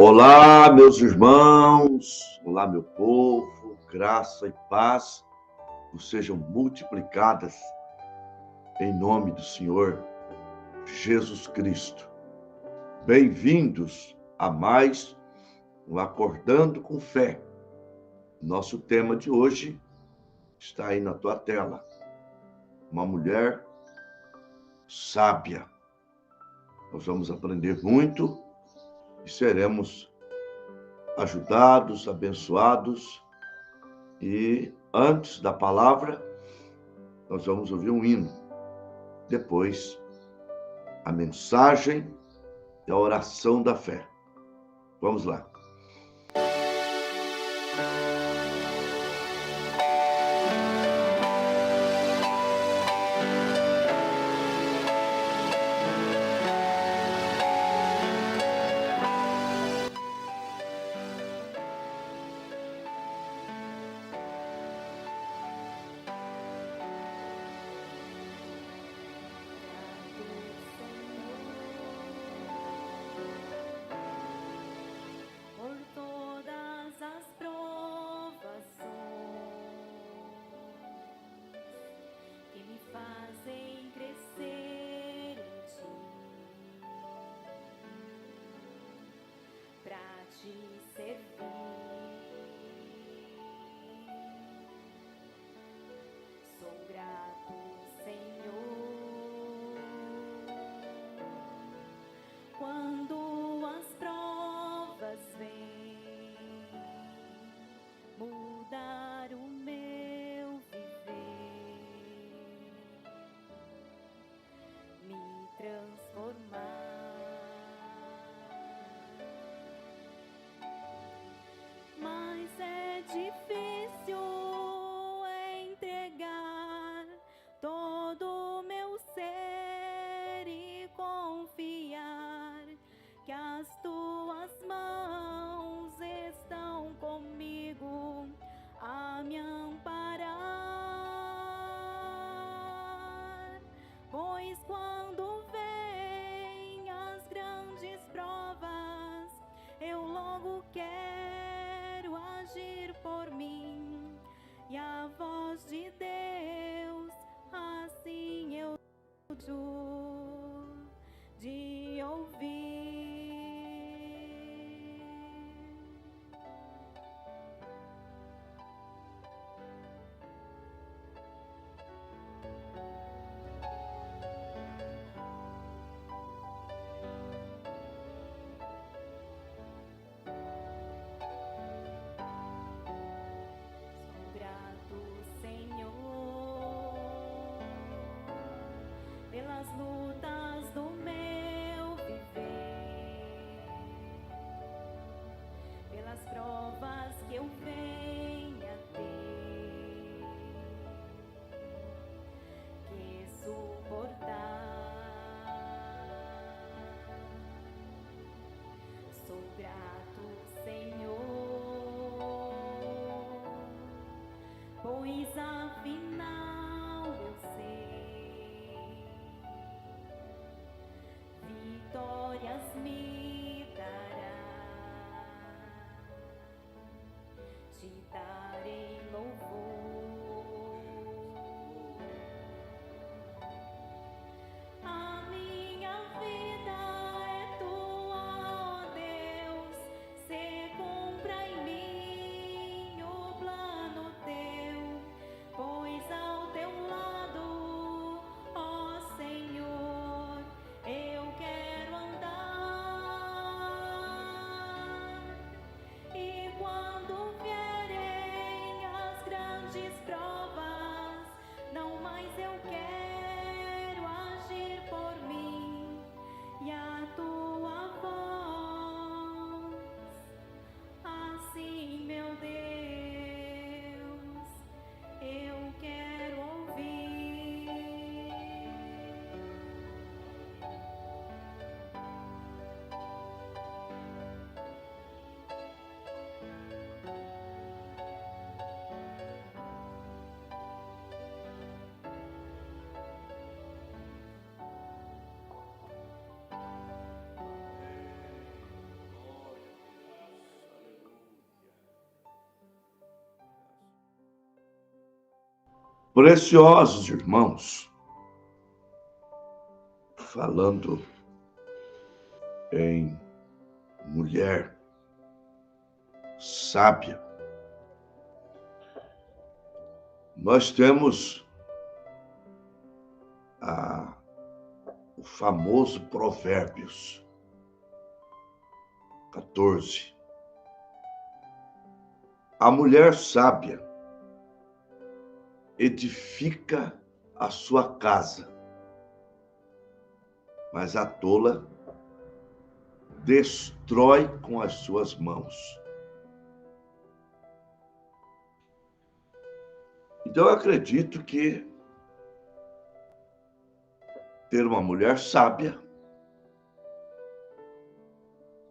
Olá, meus irmãos, olá, meu povo, graça e paz vos sejam multiplicadas em nome do Senhor Jesus Cristo. Bem-vindos a mais um Acordando com Fé. Nosso tema de hoje está aí na tua tela. Uma mulher sábia. Nós vamos aprender muito e seremos ajudados, abençoados. E antes da palavra, nós vamos ouvir um hino. Depois, a mensagem e a oração da fé. Vamos lá. Pelas lutas do meu viver. Preciosos irmãos, falando em mulher sábia, nós temos o famoso Provérbios 14. A mulher sábia edifica a sua casa, mas a tola destrói com as suas mãos. Então, eu acredito que ter uma mulher sábia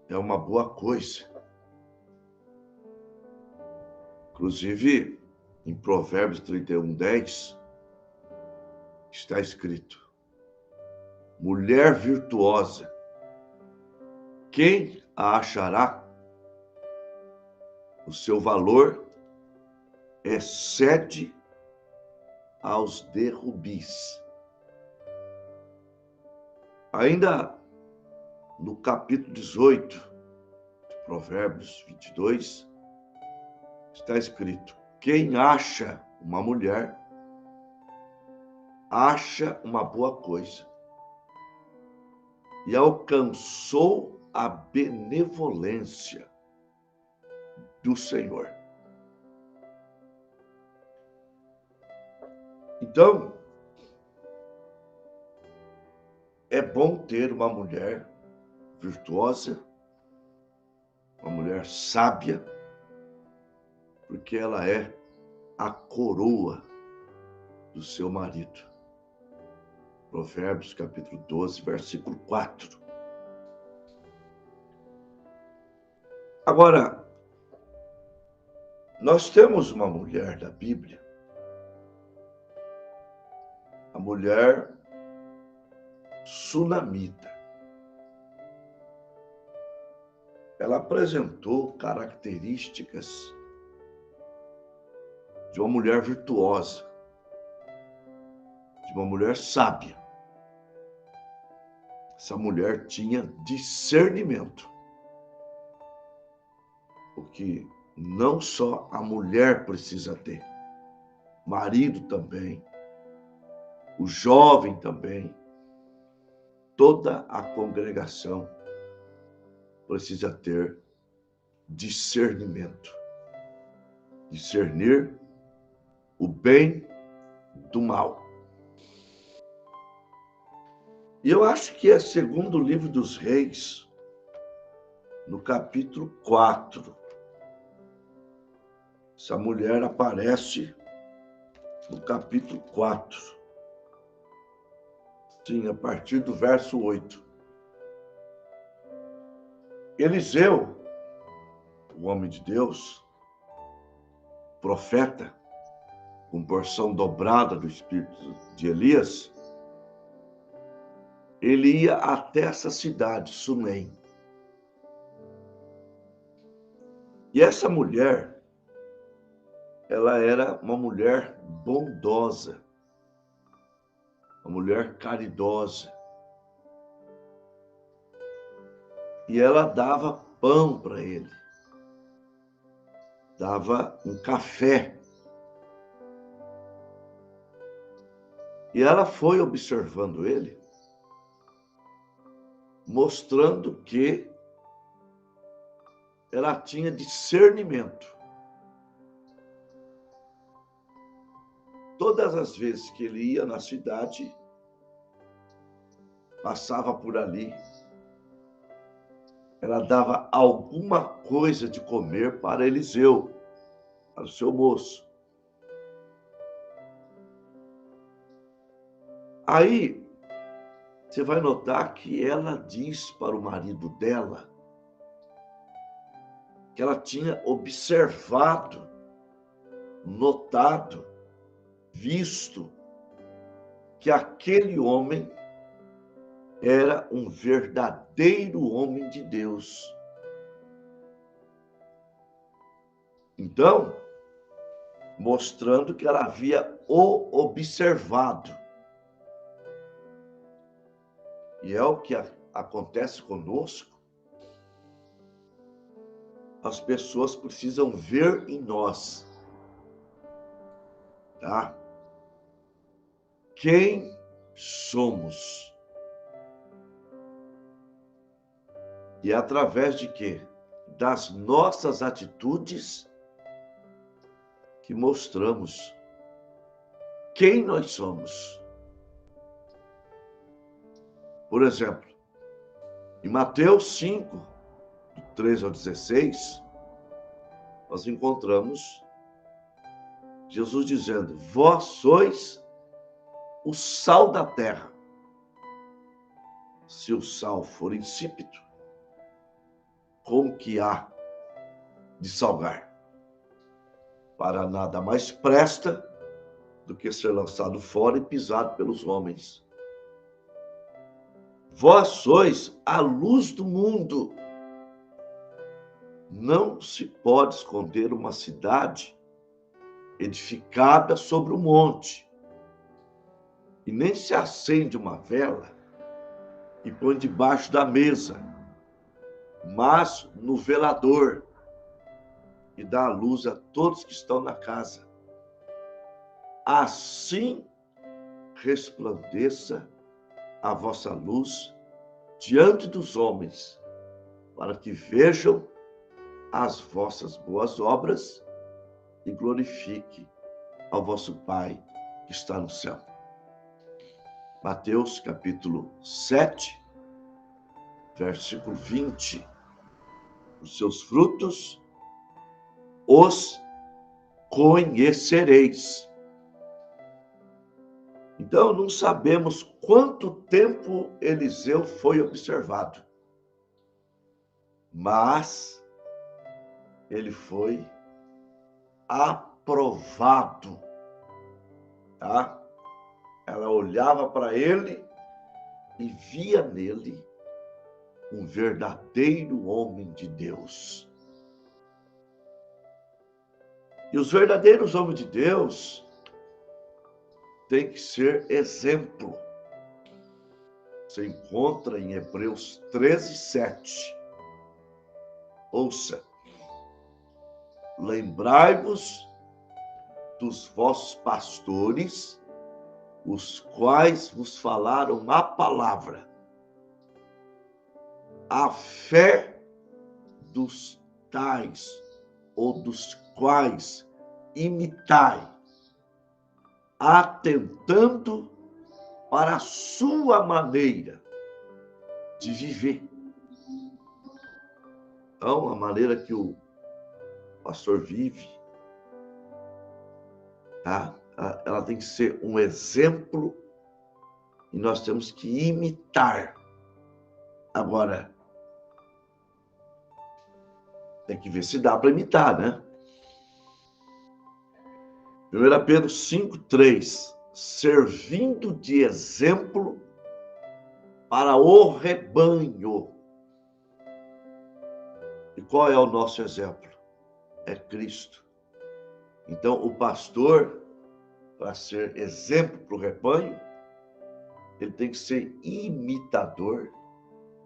é uma boa coisa. Inclusive, em Provérbios 31:10, está escrito: mulher virtuosa, quem a achará? O seu valor excede aos de rubis. Ainda no capítulo 18 de Provérbios 22, está escrito: quem acha uma mulher, acha uma boa coisa e alcançou a benevolência do Senhor. Então, é bom ter uma mulher virtuosa, uma mulher sábia, porque ela é a coroa do seu marido. Provérbios capítulo 12, versículo 4. Agora, nós temos uma mulher da Bíblia, a mulher sunamita. Ela apresentou características de uma mulher virtuosa, de uma mulher sábia. Essa mulher tinha discernimento, o que não só a mulher precisa ter, o marido também, o jovem também, toda a congregação precisa ter discernimento. Discernir o bem do mal. E eu acho que é segundo o livro dos Reis, no capítulo 4. Essa mulher aparece no capítulo 4. Sim, a partir do verso 8. Eliseu, o homem de Deus, profeta, com porção dobrada do espírito de Elias, ele ia até essa cidade, Sunem. E essa mulher, ela era uma mulher bondosa, uma mulher caridosa. E ela dava pão para ele, dava um café. E ela foi observando ele, mostrando que ela tinha discernimento. Todas as vezes que ele ia na cidade, passava por ali, ela dava alguma coisa de comer para Eliseu, para o seu moço. Aí, você vai notar que ela diz para o marido dela que ela tinha observado, notado, visto que aquele homem era um verdadeiro homem de Deus. Então, mostrando que ela havia o observado. E é o que acontece conosco. As pessoas precisam ver em nós, tá? Quem somos. E é através de quê? Das nossas atitudes que mostramos quem nós somos. Por exemplo, em Mateus 5, do 13 ao 16, nós encontramos Jesus dizendo: vós sois o sal da terra. Se o sal for insípido, como que há de salgar? Para nada mais presta do que ser lançado fora e pisado pelos homens. Vós sois a luz do mundo. Não se pode esconder uma cidade edificada sobre um monte. E nem se acende uma vela e põe debaixo da mesa, mas no velador, e dá a luz a todos que estão na casa. Assim resplandeça a vossa luz diante dos homens, para que vejam as vossas boas obras e glorifique ao vosso Pai que está no céu. Mateus capítulo 7, versículo 20. Os seus frutos os conhecereis. Então, não sabemos quanto tempo Eliseu foi observado, mas ele foi aprovado, tá? Ela olhava para ele e via nele um verdadeiro homem de Deus. E os verdadeiros homens de Deus têm que ser exemplo. Você encontra em Hebreus 13, 7. Ouça. Lembrai-vos dos vossos pastores, os quais vos falaram a palavra. A fé dos tais ou dos quais imitai, atentando para a sua maneira de viver. Então, a maneira que o pastor vive, tá? Ela tem que ser um exemplo e nós temos que imitar. Agora, tem que ver se dá para imitar, né? 1 Pedro 5:3, servindo de exemplo para o rebanho. E qual é o nosso exemplo? É Cristo. Então, o pastor, para ser exemplo para o rebanho, ele tem que ser imitador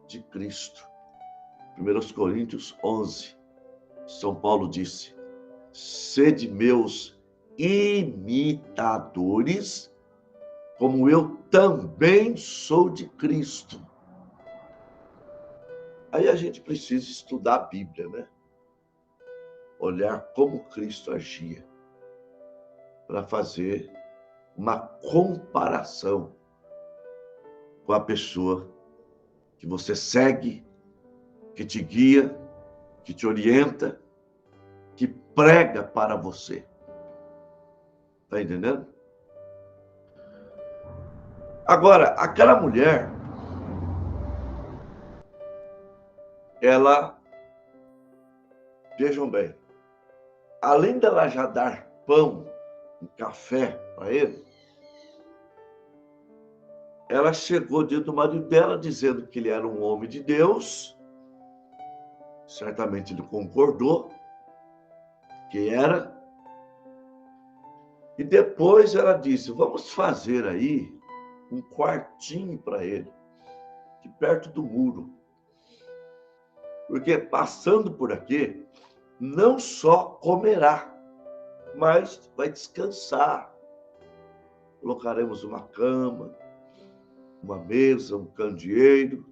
de Cristo. 1 Coríntios 11, São Paulo disse: sede meus imitadores, como eu também sou de Cristo. Aí a gente precisa estudar a Bíblia, né? Olhar como Cristo agia, para fazer uma comparação com a pessoa que você segue, que te guia, que te orienta, que prega para você. Está entendendo? Agora, aquela mulher, ela, vejam bem, além dela já dar pão e café para ele, ela chegou diante do marido dela dizendo que ele era um homem de Deus. Certamente ele concordou que era. E depois ela disse, vamos fazer aí um quartinho para ele, de perto do muro. Porque passando por aqui, não só comerá, mas vai descansar. Colocaremos uma cama, uma mesa, um candeeiro.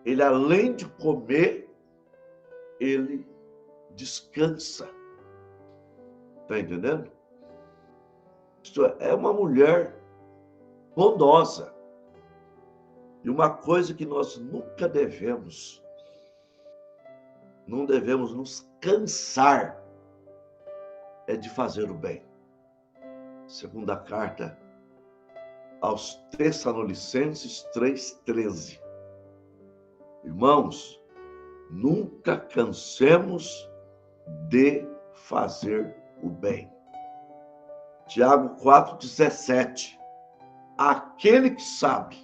Ele, além de comer, ele descansa. Está entendendo? Isto é uma mulher bondosa. E uma coisa que nós nunca devemos, não devemos nos cansar, é de fazer o bem. Segunda carta aos Tessalonicenses 3,13. Irmãos, nunca cansemos de fazer o bem. Tiago 4,17. Aquele que sabe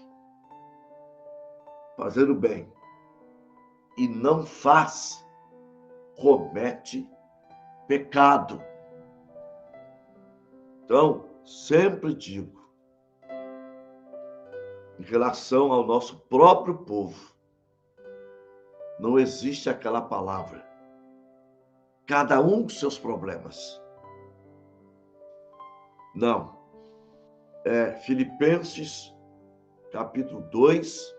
fazer o bem e não faz, comete pecado. Então, sempre digo, em relação ao nosso próprio povo, não existe aquela palavra. Cada um com seus problemas. Não. Filipenses, capítulo 2,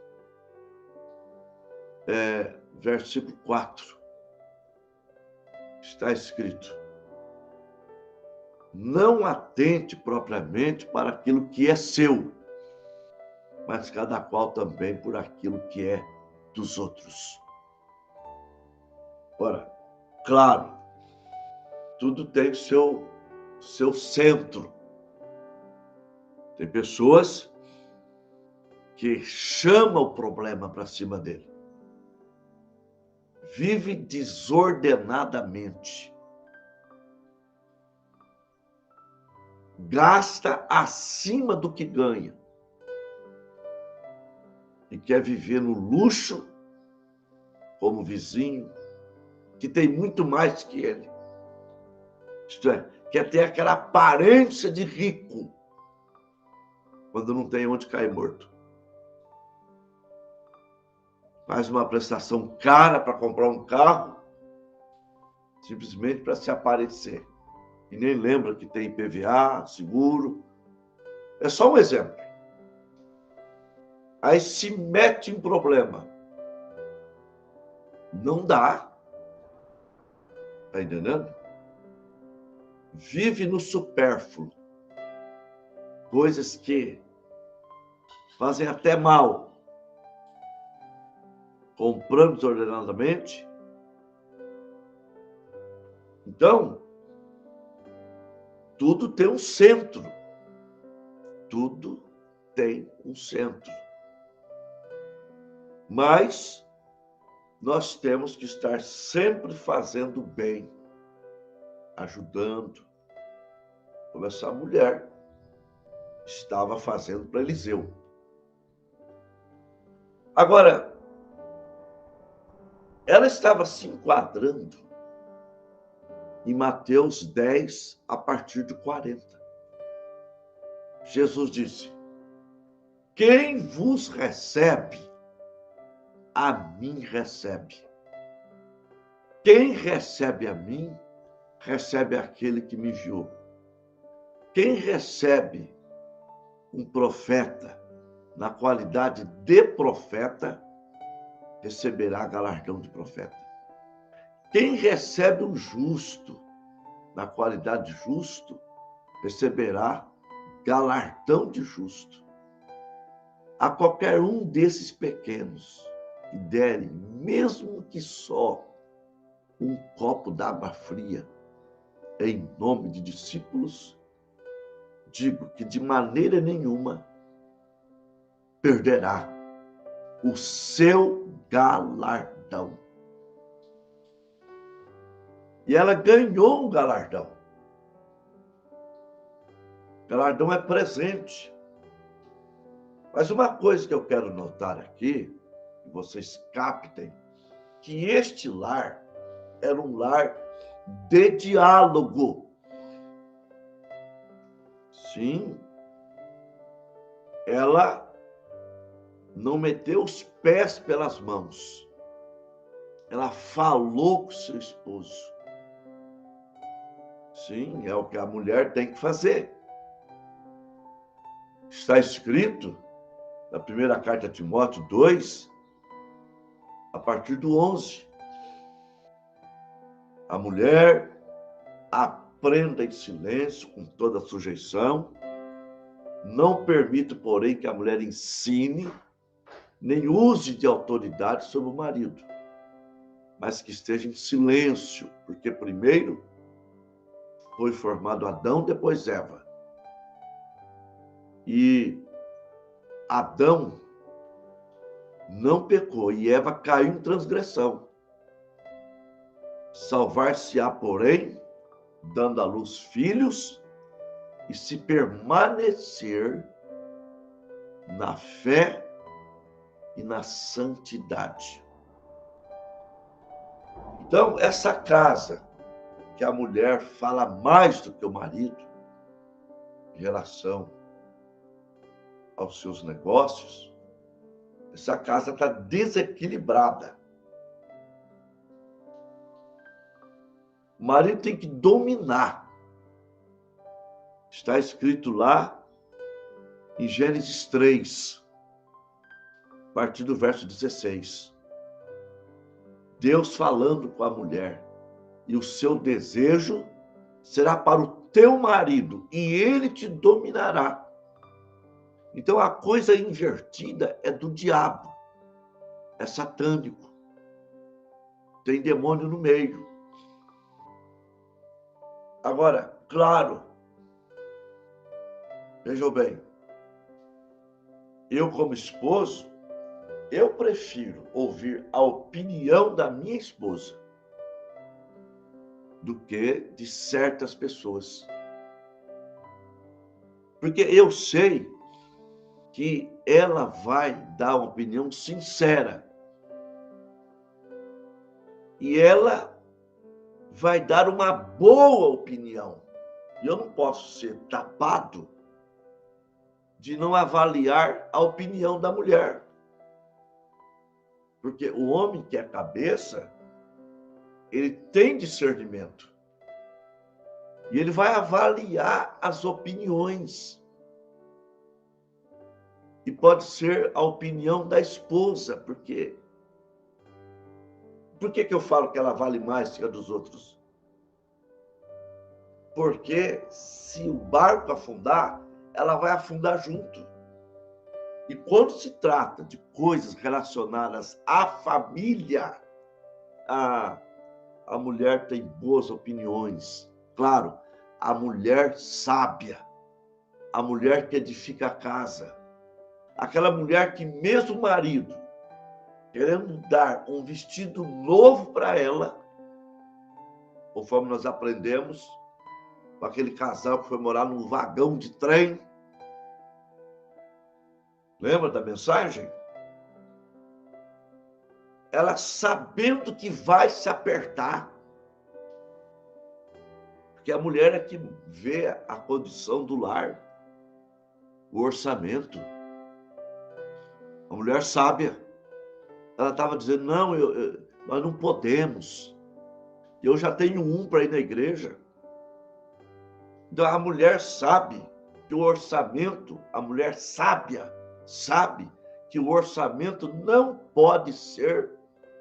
versículo 4. Está escrito: não atente propriamente para aquilo que é seu, mas cada qual também por aquilo que é dos outros. Ora, claro, tudo tem seu centro. Tem pessoas que chamam o problema para cima dele. Vive desordenadamente. Gasta acima do que ganha. E quer viver no luxo, como vizinho, que tem muito mais que ele. Isto é, quer ter aquela aparência de rico, quando não tem onde cair morto. Faz uma prestação cara para comprar um carro, simplesmente para se aparecer. E nem lembra que tem IPVA, seguro. É só um exemplo. Aí se mete em problema. Não dá. Está entendendo? Vive no supérfluo. Coisas que fazem até mal. Comprando desordenadamente. Então, tudo tem um centro. Tudo tem um centro. Mas nós temos que estar sempre fazendo bem, ajudando, como essa mulher estava fazendo para Eliseu. Agora, ela estava se enquadrando em Mateus 10, a partir de 40. Jesus disse: quem vos recebe, a mim recebe. Quem recebe a mim, recebe aquele que me enviou. Quem recebe um profeta na qualidade de profeta, receberá galardão de profeta. Quem recebe um justo na qualidade de justo, receberá galardão de justo. A qualquer um desses pequenos que derem, mesmo que só um copo d'água fria, em nome de discípulos, digo que de maneira nenhuma perderá o seu galardão. E ela ganhou um galardão. Galardão é presente. Mas uma coisa que eu quero notar aqui, que vocês captem, que este lar era um lar de diálogo. Sim, ela não meteu os pés pelas mãos. Ela falou com seu esposo. Sim, é o que a mulher tem que fazer. Está escrito na primeira carta a Timóteo 2, a partir do 11. A mulher aprenda em silêncio, com toda sujeição. Não permita, porém, que a mulher ensine, nem use de autoridade sobre o marido, mas que esteja em silêncio, porque primeiro foi formado Adão, depois Eva. E Adão não pecou e Eva caiu em transgressão. Salvar-se-á, porém, dando à luz filhos, e se permanecer na fé e na santidade. Então, essa casa que a mulher fala mais do que o marido em relação aos seus negócios, essa casa está desequilibrada. O marido tem que dominar. Está escrito lá em Gênesis 3, a partir do verso 16. Deus falando com a mulher: e o seu desejo será para o teu marido, e ele te dominará. Então a coisa invertida é do diabo, é satânico, tem demônio no meio. Agora, claro, vejam bem, eu como esposo, eu prefiro ouvir a opinião da minha esposa do que de certas pessoas. Porque eu sei que ela vai dar uma opinião sincera. E ela vai dar uma boa opinião. E eu não posso ser tapado de não avaliar a opinião da mulher. Porque o homem que é cabeça, ele tem discernimento. E ele vai avaliar as opiniões. E pode ser a opinião da esposa, porque... Por que eu falo que ela vale mais que a dos outros? Porque se o barco afundar, ela vai afundar junto. E quando se trata de coisas relacionadas à família, a mulher tem boas opiniões. Claro, a mulher sábia, a mulher que edifica a casa, aquela mulher que mesmo o marido querendo dar um vestido novo para ela, conforme nós aprendemos com aquele casal que foi morar num vagão de trem. Lembra da mensagem? Ela sabendo que vai se apertar. Porque a mulher é que vê a condição do lar, o orçamento. A mulher sábia. Ela estava dizendo, não, nós não podemos. Eu já tenho um para ir na igreja. Então a mulher sabe que o orçamento, a mulher sábia, sabe que o orçamento não pode ser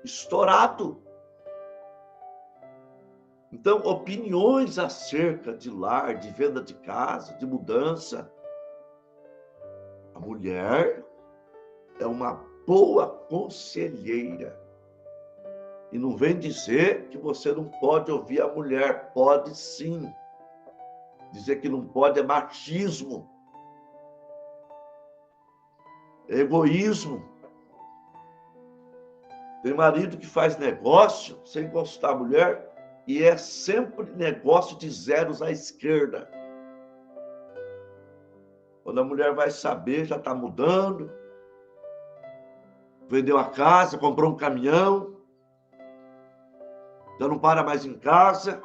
estourado. Então, opiniões acerca de lar, de venda de casa, de mudança. A mulher é uma boa conselheira. E não vem dizer que você não pode ouvir a mulher. Pode sim. Dizer que não pode é machismo. É egoísmo. Tem marido que faz negócio sem consultar a mulher e é sempre negócio de zeros à esquerda. Quando a mulher vai saber, já está mudando. Vendeu a casa, comprou um caminhão. Já não para mais em casa.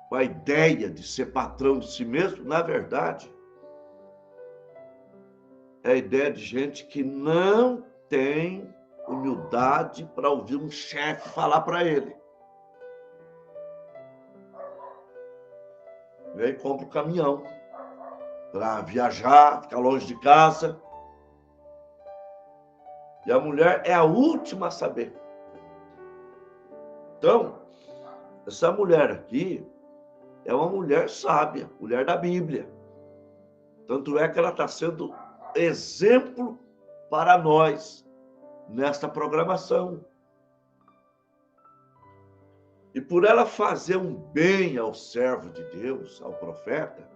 com a ideia de ser patrão de si mesmo, na verdade, é a ideia de gente que não tem humildade para ouvir um chefe falar para ele. E aí compra o caminhão para viajar, ficar longe de casa. E a mulher é a última a saber. Então, essa mulher aqui é uma mulher sábia, mulher da Bíblia. Tanto é que ela está sendo exemplo para nós nesta programação. E por ela fazer um bem ao servo de Deus, ao profeta,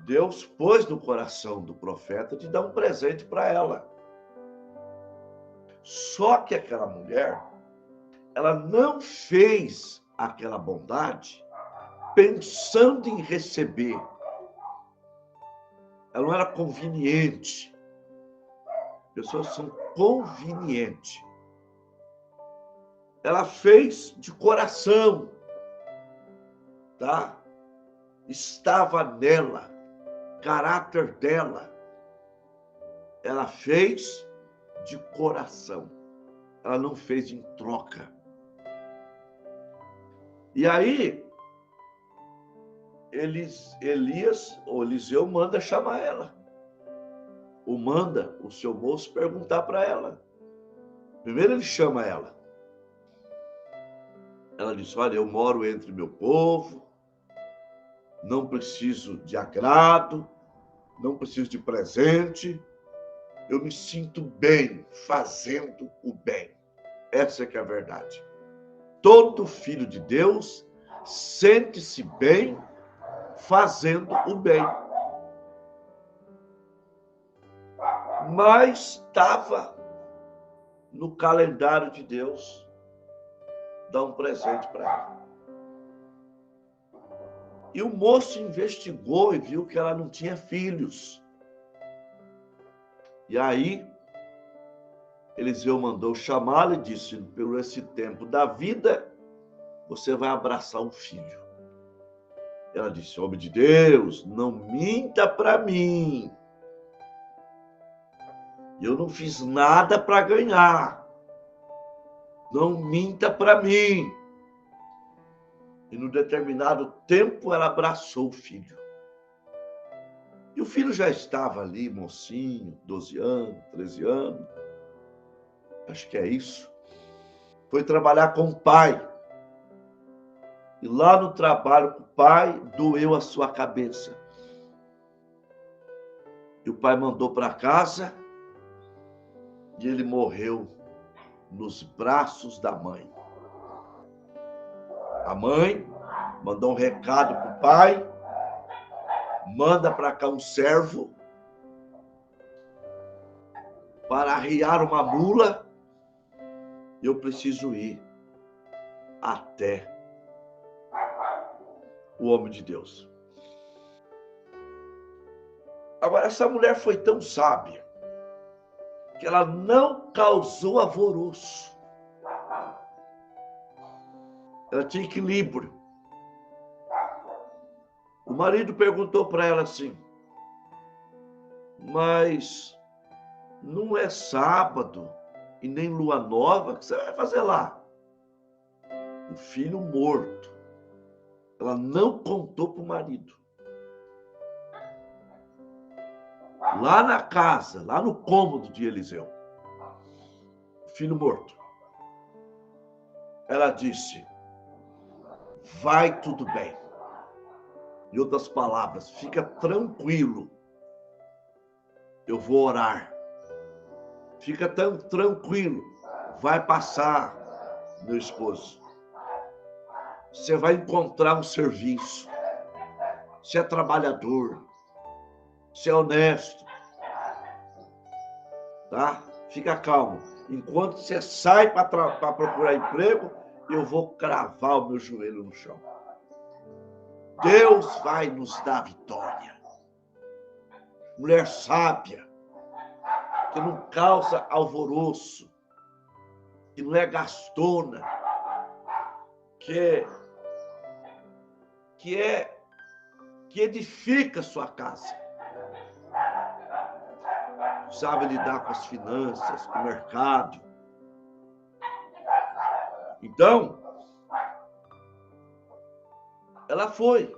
Deus pôs no coração do profeta de dar um presente para ela. Só que aquela mulher, ela não fez aquela bondade pensando em receber. Ela não era conveniente. Pessoas são convenientes. Ela fez de coração, tá? Estava nela, caráter dela. Ela fez de coração. Ela não fez em troca. E aí, Eliseu manda chamar ela. Manda o seu moço perguntar para ela. Primeiro ele chama ela. Ela diz, olha, eu moro entre meu povo, não preciso de agrado, não preciso de presente, eu me sinto bem fazendo o bem. Essa é que é a verdade. Todo filho de Deus sente-se bem fazendo o bem. Mas estava no calendário de Deus dar um presente para ela. E o moço investigou e viu que ela não tinha filhos. E aí, Eliseu mandou chamá-la e disse, por esse tempo da vida, você vai abraçar um filho. Ela disse, homem de Deus, não minta para mim. Eu não fiz nada para ganhar. Não minta para mim. E no determinado tempo ela abraçou o filho. E o filho já estava ali, mocinho, 12 anos, 13 anos. Acho que é isso. Foi trabalhar com o pai. E lá no trabalho com o pai, doeu a sua cabeça. E o pai mandou para casa e ele morreu nos braços da mãe. A mãe mandou um recado para o pai, manda para cá um servo para arriar uma mula e eu preciso ir até o homem de Deus. Agora, essa mulher foi tão sábia que ela não causou alvoroço. Ela tinha equilíbrio. O marido perguntou para ela assim, mas não é sábado e nem lua nova, o que você vai fazer lá? O filho morto. Ela não contou para o marido. Lá na casa, lá no cômodo de Eliseu, o filho morto. Ela disse, vai tudo bem. Em outras palavras, fica tranquilo. Eu vou orar. Fica tão tranquilo. Vai passar, meu esposo. Você vai encontrar um serviço. Você é trabalhador. Você é honesto. Tá? Fica calmo. Enquanto você sai para procurar emprego, eu vou cravar o meu joelho no chão. Deus vai nos dar vitória. Mulher sábia, que não causa alvoroço, que não é gastona, que que edifica a sua casa. Sabe lidar com as finanças, com o mercado. Então, ela foi,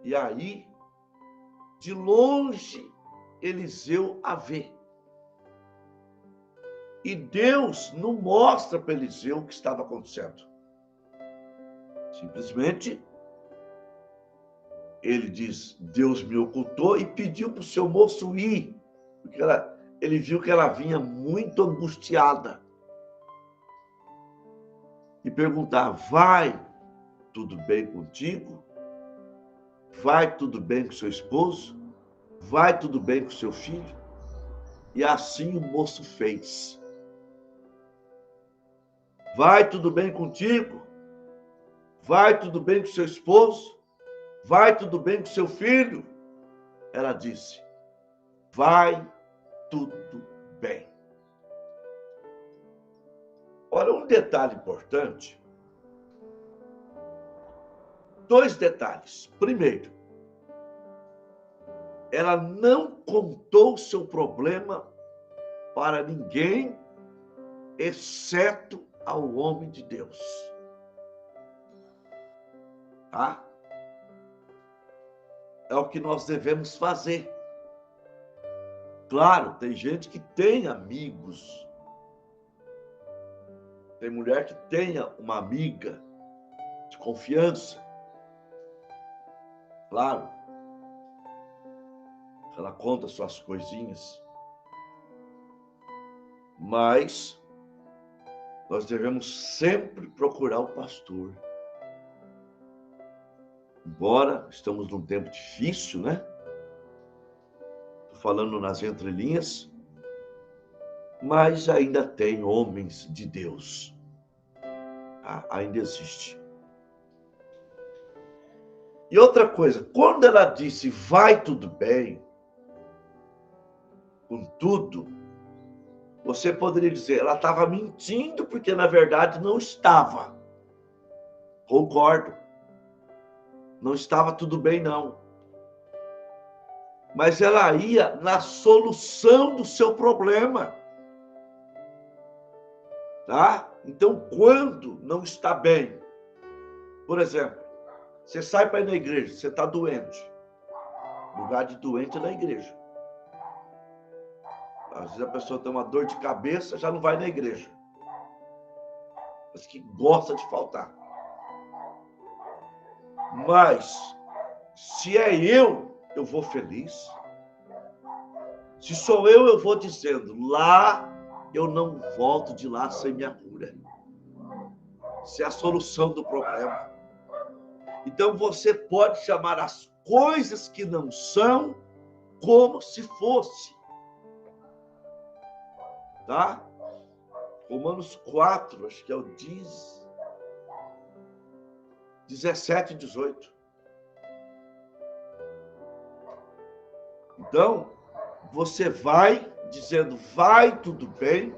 e aí, de longe, Eliseu a vê. E Deus não mostra para Eliseu o que estava acontecendo. Simplesmente, ele diz, Deus me ocultou e pediu para o seu moço ir, porque ele viu que ela vinha muito angustiada. E perguntar, vai tudo bem contigo? Vai tudo bem com seu esposo? Vai tudo bem com seu filho? E assim o moço fez. Vai tudo bem contigo? Vai tudo bem com seu esposo? Vai tudo bem com seu filho? Ela disse, vai tudo bem. Ora, um detalhe importante. 2 detalhes. Primeiro, ela não contou seu problema para ninguém, exceto ao homem de Deus. Tá? É o que nós devemos fazer. Claro, tem gente que tem amigos. Tem mulher que tenha uma amiga de confiança. Claro. Ela conta suas coisinhas. Mas nós devemos sempre procurar o pastor. Embora estamos num tempo difícil, né? Estou falando nas entrelinhas, mas ainda tem homens de Deus. Ainda existe. E outra coisa, quando ela disse, vai tudo bem, com tudo, você poderia dizer, ela estava mentindo, porque na verdade não estava. Concordo. Não estava tudo bem, não. Mas ela ia na solução do seu problema. Tá? Então, quando não está bem, por exemplo, você sai para ir na igreja, você está doente. O lugar de doente é na igreja. Às vezes a pessoa tem uma dor de cabeça, já não vai na igreja. Mas que gosta de faltar. Mas, se é eu vou feliz. Se sou eu vou dizendo, lá eu não volto de lá sem minha cura. Isso é a solução do problema. Então, você pode chamar as coisas que não são como se fosse. Tá? Romanos 4, acho que é o 17 e 18. Então, você vai dizendo, vai tudo bem,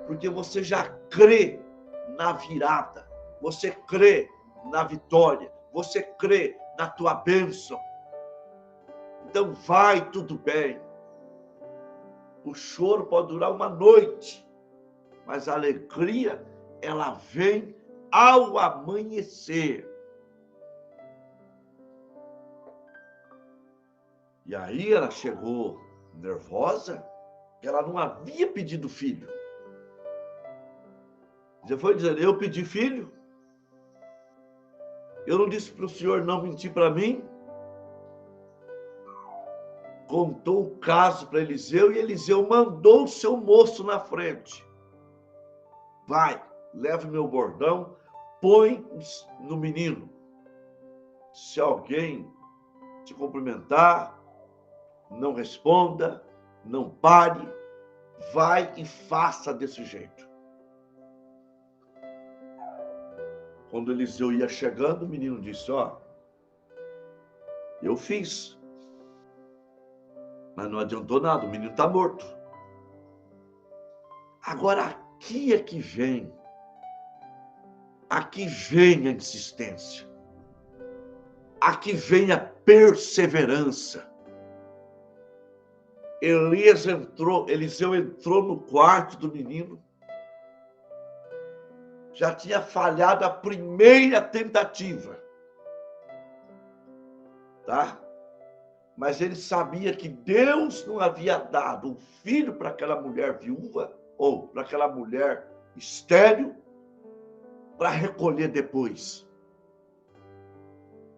porque você já crê na virada, você crê na vitória, você crê na tua bênção. Então, vai tudo bem. O choro pode durar uma noite, mas a alegria, ela vem ao amanhecer. E aí ela chegou nervosa, que ela não havia pedido filho. Já foi dizendo, eu pedi filho? Eu não disse para o senhor não mentir para mim? Contou o caso para Eliseu e Eliseu mandou o seu moço na frente. Vai, leva o meu bordão, põe no menino. Se alguém te cumprimentar, não responda, não pare, vai e faça desse jeito. Quando Eliseu ia chegando, o menino disse, eu fiz. Mas não adiantou nada, o menino está morto. Agora, aqui é que vem Aqui vem a insistência. Aqui vem a perseverança. Eliseu entrou no quarto do menino. Já tinha falhado a primeira tentativa. Tá? Mas ele sabia que Deus não havia dado um filho para aquela mulher viúva, ou para aquela mulher estéril, para recolher depois.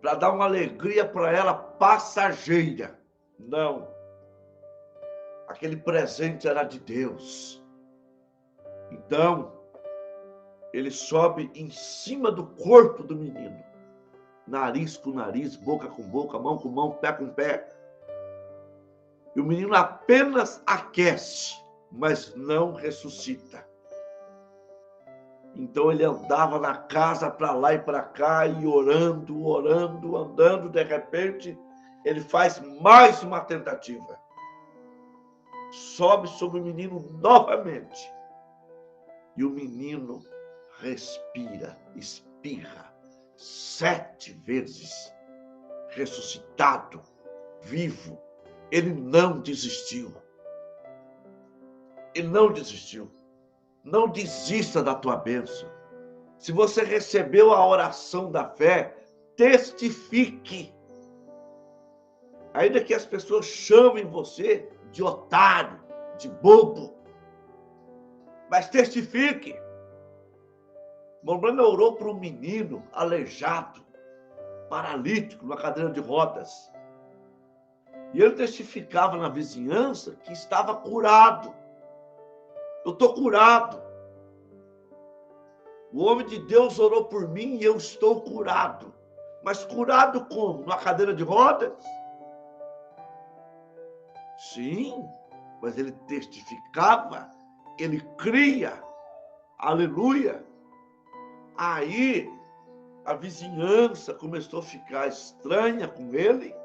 Para dar uma alegria para ela passageira. Não. Aquele presente era de Deus. Então, ele sobe em cima do corpo do menino. Nariz com nariz, boca com boca, mão com mão, pé com pé. E o menino apenas aquece, mas não ressuscita. Então ele andava na casa para lá e para cá, e orando, andando. De repente, ele faz mais uma tentativa. Sobe sobre o menino novamente. E o menino respira, espirra 7 vezes, ressuscitado, vivo. Ele não desistiu. Ele não desistiu. Não desista da tua bênção. Se você recebeu a oração da fé, testifique. Ainda que as pessoas chamem você de otário, de bobo, mas testifique. Mormona orou para um menino aleijado, paralítico, numa cadeira de rodas. E ele testificava na vizinhança que estava curado. Eu estou curado. O homem de Deus orou por mim e eu estou curado. Mas curado como? Numa cadeira de rodas? Sim, mas ele testificava, ele cria. Aleluia. Aí a vizinhança começou a ficar estranha com ele.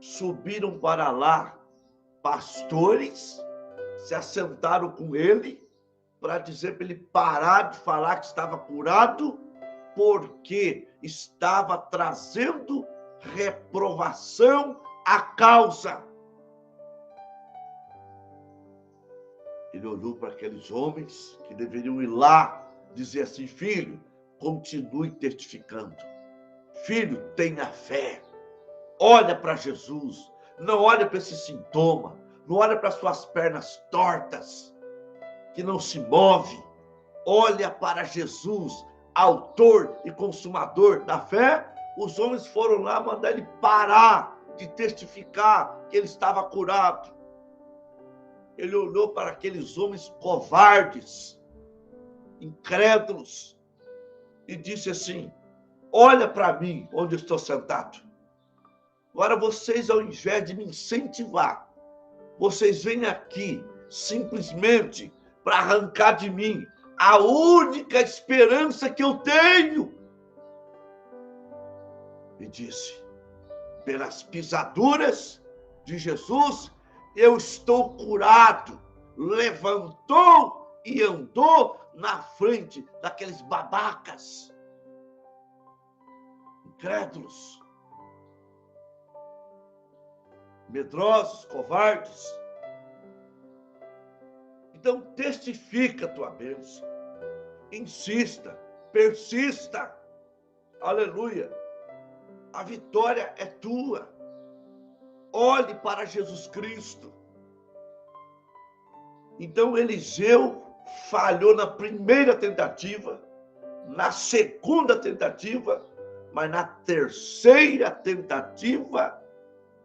Subiram para lá pastores, se assentaram com ele para dizer para ele parar de falar que estava curado, porque estava trazendo reprovação à causa. Ele olhou para aqueles homens que deveriam ir lá dizer assim: filho, continue testificando. Filho, tenha fé. Olha para Jesus. Não olha para esse sintoma. Não olha para suas pernas tortas, que não se move. Olha para Jesus, autor e consumador da fé. Os homens foram lá mandar ele parar de testificar que ele estava curado. Ele olhou para aqueles homens covardes, incrédulos, e disse assim: olha para mim, onde eu estou sentado. Agora vocês, ao invés de me incentivar, vocês vêm aqui simplesmente para arrancar de mim a única esperança que eu tenho. E disse: pelas pisaduras de Jesus, eu estou curado. Levantou e andou na frente daqueles babacas, incrédulos, medrosos, covardes. Então, testifica a tua bênção. Insista, persista. Aleluia. A vitória é tua. Olhe para Jesus Cristo. Então, Eliseu falhou na primeira tentativa, na segunda tentativa, mas na terceira tentativa,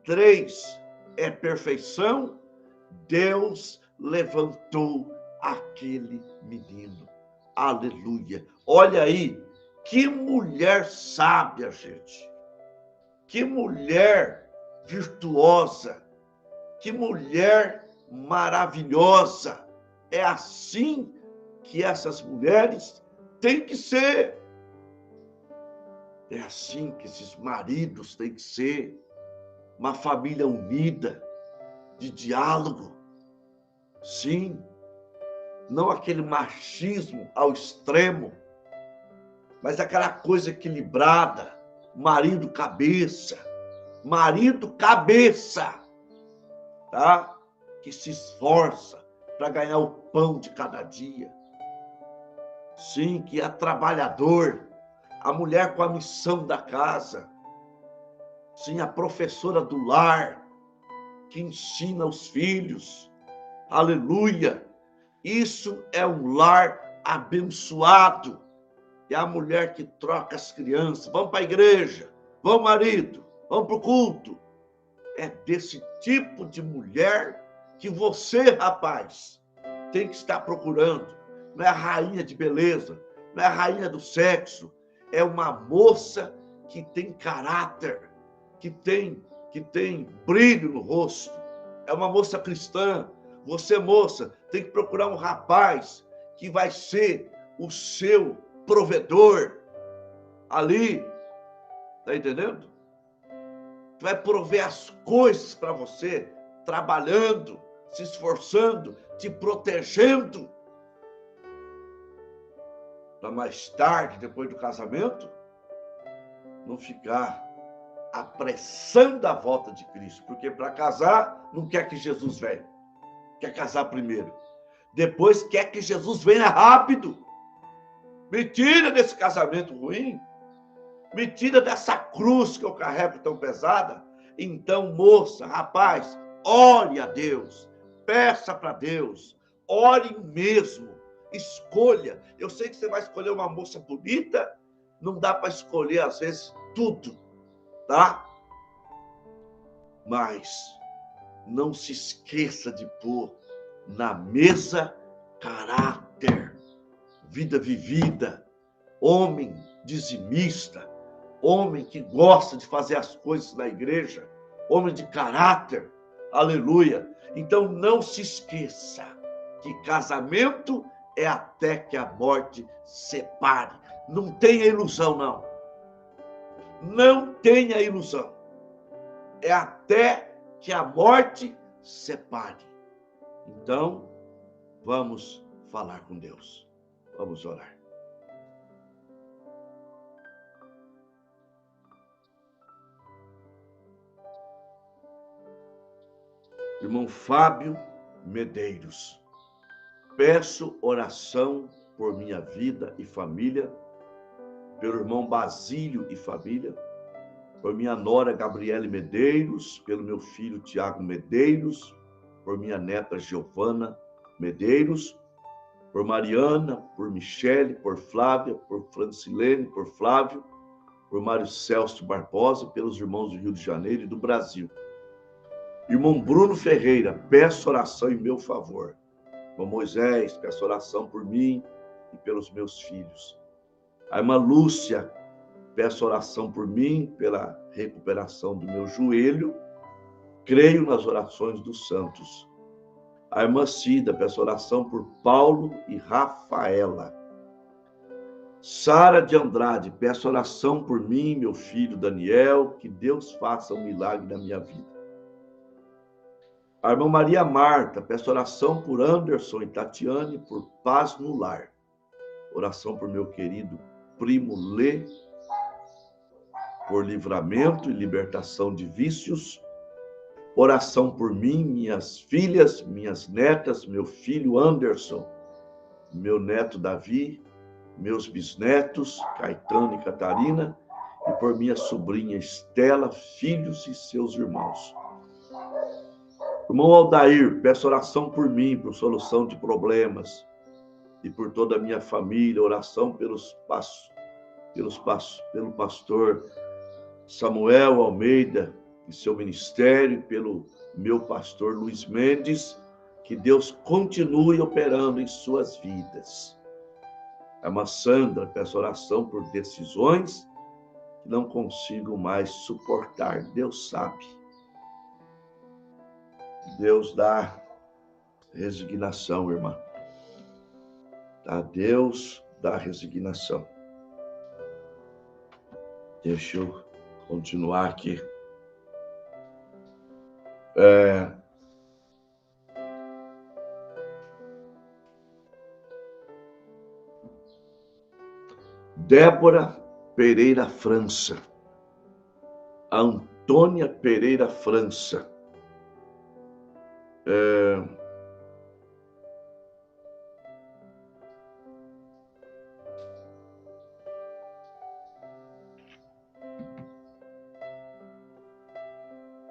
3 é perfeição. Deus levantou aquele menino. Aleluia. Olha aí, que mulher sábia, gente. Que mulher virtuosa. Que mulher maravilhosa. É assim que essas mulheres têm que ser. É assim que esses maridos têm que ser. Uma família unida, de diálogo. Sim, não aquele machismo ao extremo, mas aquela coisa equilibrada, marido cabeça, tá? Que se esforça para ganhar o pão de cada dia. Sim, que é trabalhador, a mulher com a missão da casa. Sim, a professora do lar, que ensina os filhos. Aleluia! Isso é um lar abençoado. É a mulher que troca as crianças. Vamos para a igreja. Vamos, marido. Vamos para o culto. É desse tipo de mulher que você, rapaz, tem que estar procurando. Não é a rainha de beleza, não é a rainha do sexo. É uma moça que tem caráter, que tem brilho no rosto. É uma moça cristã. Você, moça, tem que procurar um rapaz que vai ser o seu provedor ali. Tá entendendo? Vai prover as coisas para você, trabalhando, se esforçando, te protegendo. Para mais tarde, depois do casamento, não ficar apressando a volta de Cristo. Porque para casar, não quer que Jesus venha. Quer casar primeiro. Depois quer que Jesus venha rápido. Me tira desse casamento ruim. Me tira dessa cruz que eu carrego tão pesada. Então, moça, rapaz, ore a Deus. Peça para Deus. Ore mesmo. Escolha. Eu sei que você vai escolher uma moça bonita. Não dá para escolher, às vezes, tudo, tá? Mas não se esqueça de pôr na mesa caráter, vida vivida, homem dizimista, homem que gosta de fazer as coisas na igreja, homem de caráter, aleluia. Então não se esqueça que casamento é até que a morte separe. Não tenha ilusão, não. Não tenha ilusão. É até que a morte separe. Então, vamos falar com Deus. Vamos orar. Irmão Fábio Medeiros, peço oração por minha vida e família, pelo irmão Basílio e família, por minha nora Gabriele Medeiros, pelo meu filho Tiago Medeiros, por minha neta Giovana Medeiros, por Mariana, por Michele, por Flávia, por Francilene, por Flávio, por Mário Celso Barbosa, pelos irmãos do Rio de Janeiro e do Brasil. Irmão Bruno Ferreira, peço oração em meu favor. Irmão Moisés, peço oração por mim e pelos meus filhos. A irmã Lúcia, peço oração por mim, pela recuperação do meu joelho. Creio nas orações dos santos. A irmã Cida, peço oração por Paulo e Rafaela. Sara de Andrade, peço oração por mim, meu filho Daniel, que Deus faça um milagre na minha vida. A irmã Maria Marta, peço oração por Anderson e Tatiane, por paz no lar. Oração por meu querido primo Lê, por livramento e libertação de vícios. Oração por mim, minhas filhas, minhas netas, meu filho Anderson, meu neto Davi, meus bisnetos, Caetano e Catarina, e por minha sobrinha Estela, filhos e seus irmãos. Irmão Aldair, peço oração por mim, por solução de problemas, e por toda a minha família, oração pelo pastor Samuel Almeida e seu ministério, pelo meu pastor Luiz Mendes, que Deus continue operando em suas vidas. A irmã Sandra, peço oração por decisões que não consigo mais suportar. Deus sabe. Deus dá resignação, irmã. A Deus dá resignação. Deixa eu continuar aqui. Débora Pereira França, Antônia Pereira França,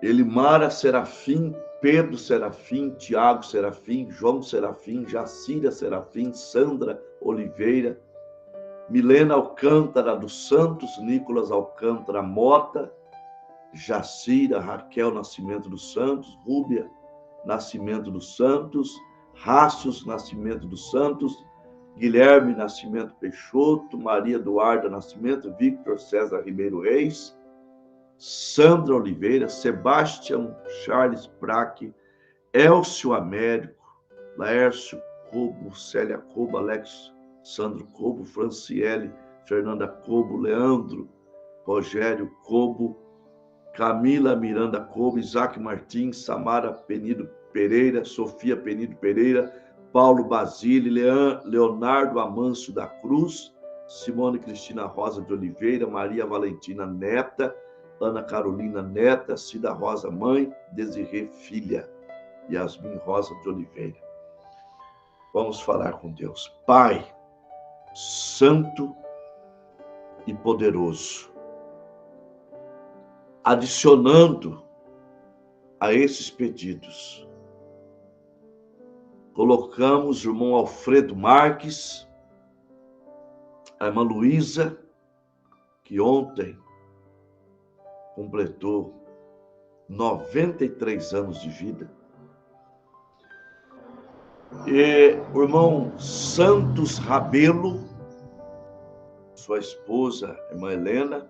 Elimara Serafim, Pedro Serafim, Tiago Serafim, João Serafim, Jacira Serafim, Sandra Oliveira, Milena Alcântara dos Santos, Nicolas Alcântara Mota, Jacira Raquel Nascimento dos Santos, Rúbia Nascimento dos Santos, Rácios Nascimento dos Santos, Guilherme Nascimento Peixoto, Maria Eduarda Nascimento, Victor César Ribeiro Reis, Sandra Oliveira, Sebastião Charles Praque, Elcio Américo, Laércio Cobo, Célia Cobo, Alex Sandro Cobo, Franciele, Fernanda Cobo, Leandro, Rogério Cobo, Camila Miranda Cobo, Isaac Martins, Samara Penido Pereira, Sofia Penido Pereira, Paulo Basile, Leonardo Amâncio da Cruz, Simone Cristina Rosa de Oliveira, Maria Valentina Neta, Ana Carolina Neta, Cida Rosa Mãe, Desirê Filha, Yasmin Rosa de Oliveira. Vamos falar com Deus. Pai, Santo e Poderoso, adicionando a esses pedidos, colocamos o irmão Alfredo Marques, a irmã Luísa, que ontem completou 93 anos de vida, e o irmão Santos Rabelo, sua esposa, a irmã Helena,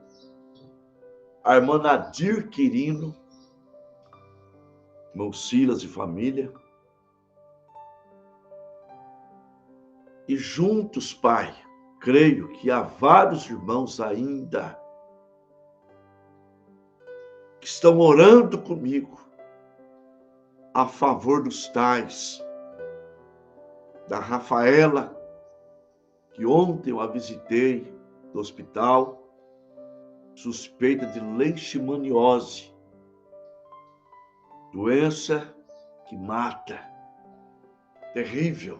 a irmã Nadir Quirino, irmão Silas e família, e juntos, Pai, creio que há vários irmãos ainda que estão orando comigo a favor dos tais, da Rafaela, que ontem eu a visitei no hospital, suspeita de leishmaniose, doença que mata, terrível.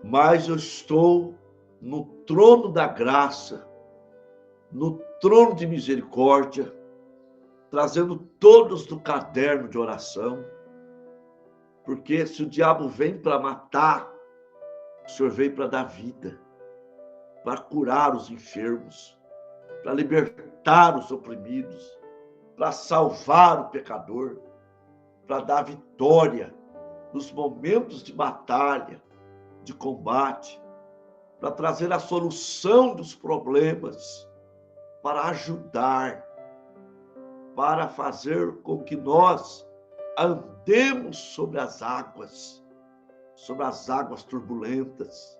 Mas eu estou no trono da graça, no trono de misericórdia, trazendo todos do caderno de oração, porque se o diabo vem para matar, o Senhor veio para dar vida, para curar os enfermos, para libertar os oprimidos, para salvar o pecador, para dar vitória nos momentos de batalha, de combate, para trazer a solução dos problemas, para ajudar, para fazer com que nós andemos sobre as águas turbulentas.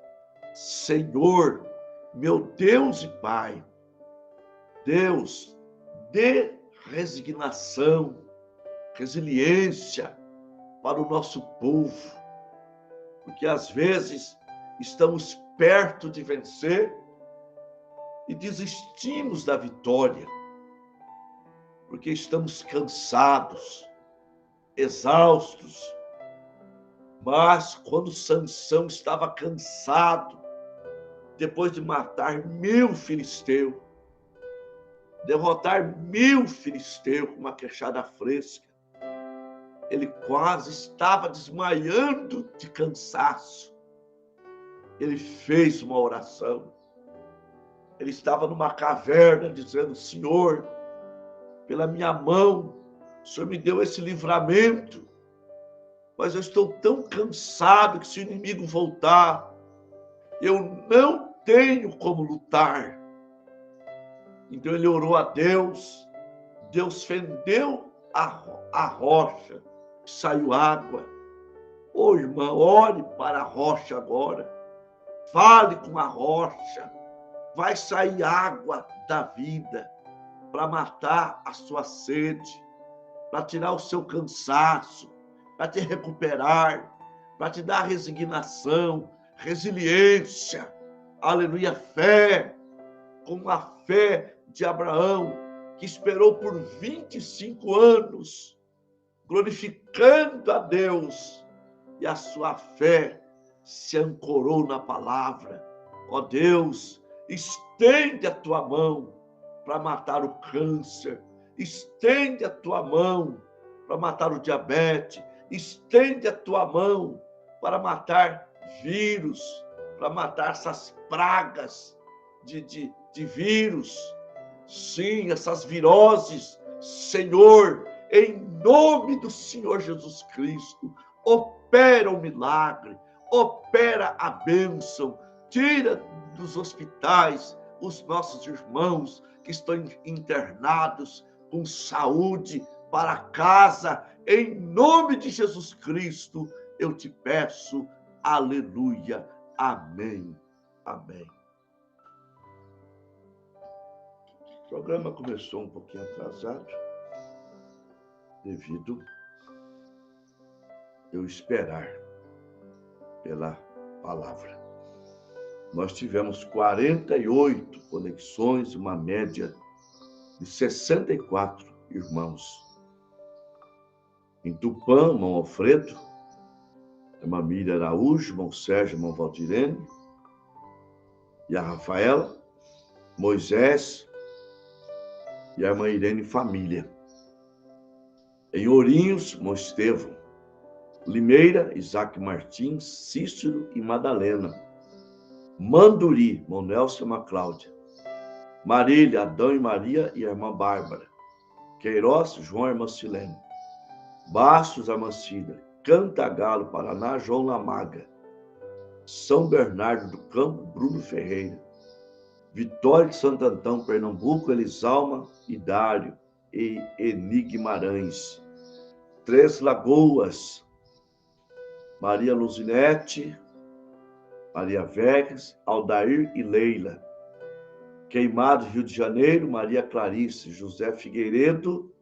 Senhor, meu Deus e Pai, Deus, dê resignação, resiliência para o nosso povo, porque às vezes estamos perto de vencer e desistimos da vitória, porque estamos cansados, exaustos. Mas quando Sansão estava cansado, depois de matar 1000 filisteus, derrotar 1000 filisteus com uma queixada fresca, ele quase estava desmaiando de cansaço. Ele fez uma oração. Ele estava numa caverna dizendo: Senhor, pela minha mão, o Senhor me deu esse livramento, mas eu estou tão cansado que se o inimigo voltar, eu não tenho como lutar. Então ele orou a Deus, Deus fendeu a rocha, saiu água. Ô irmã, ore para a rocha agora, fale com a rocha, vai sair água da vida para matar a sua sede, para tirar o seu cansaço, para te recuperar, para te dar resignação, resiliência. aleluia, fé, como a fé de Abraão, que esperou por 25 anos, glorificando a Deus, e a sua fé se ancorou na palavra. Ó Deus, estende a tua mão para matar o câncer, estende a tua mão para matar o diabetes, estende a tua mão para matar vírus, para matar essas pragas de vírus, sim, essas viroses, Senhor, em nome do Senhor Jesus Cristo, opera o milagre, opera a bênção, tira dos hospitais os nossos irmãos que estão internados com saúde para casa, em nome de Jesus Cristo, eu te peço, aleluia, amém, amém. O programa começou um pouquinho atrasado, devido eu esperar pela palavra. Nós tivemos 48 conexões, uma média de 64 irmãos. Em Tupã, irmão Alfredo, irmã Miriam Araújo, irmão Sérgio, irmão Valdirene, e a Rafaela, Moisés e a irmã Irene Família. Em Ourinhos, irmão Estevão, Limeira, Isaac Martins, Cícero e Madalena. Manduri, irmão Nelson e irmã Cláudia. Marília, Adão e Maria e a irmã Bárbara. Queiroz, João e irmã Silene. Bastos, a irmã Cida. Cantagalo, Paraná, João Lamaga. São Bernardo do Campo, Bruno Ferreira. Vitória de Santo Antão, Pernambuco, Elisalma e Dário e Eni Guimarães. Três Lagoas, Maria Luzinete, Maria Vegas, Aldair e Leila. Queimado, Rio de Janeiro, Maria Clarice, José Figueiredo.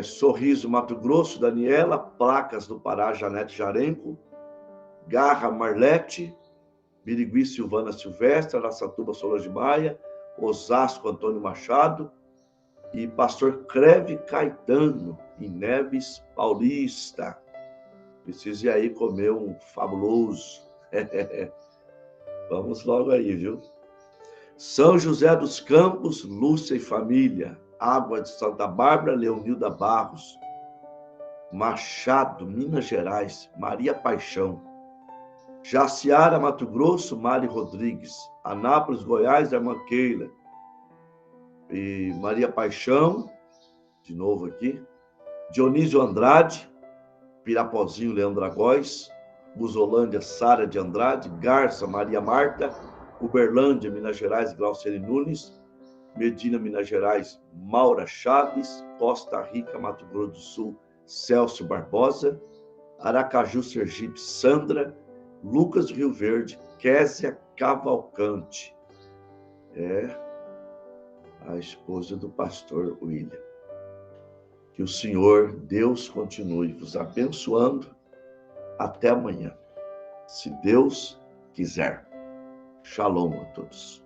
Sorriso, Mato Grosso, Daniela. Placas do Pará, Janete Jarenco. Garra, Marlete. Birigui, Silvana Silvestre. Araçatuba, Solange Maia. Osasco, Antônio Machado. E pastor Creve Caetano, em Neves Paulista. Precisa ir aí comer um fabuloso. Vamos logo aí, viu? São José dos Campos, Lúcia e família. Água de Santa Bárbara, Leonilda Barros. Machado, Minas Gerais, Maria Paixão. Jaciara, Mato Grosso, Mari Rodrigues. Anápolis, Goiás, irmã Keila. E Maria Paixão, de novo aqui. Dionísio Andrade, Pirapozinho, Leandra Góes. Buzolândia, Sara de Andrade. Garça, Maria Marta. Uberlândia, Minas Gerais, Glauciane Nunes. Medina, Minas Gerais, Maura Chaves. Costa Rica, Mato Grosso do Sul, Celso Barbosa. Aracaju, Sergipe, Sandra. Lucas do Rio Verde, Késia Cavalcante. A esposa do pastor William. Que o Senhor, Deus, continue vos abençoando. Até amanhã, se Deus quiser. Shalom a todos.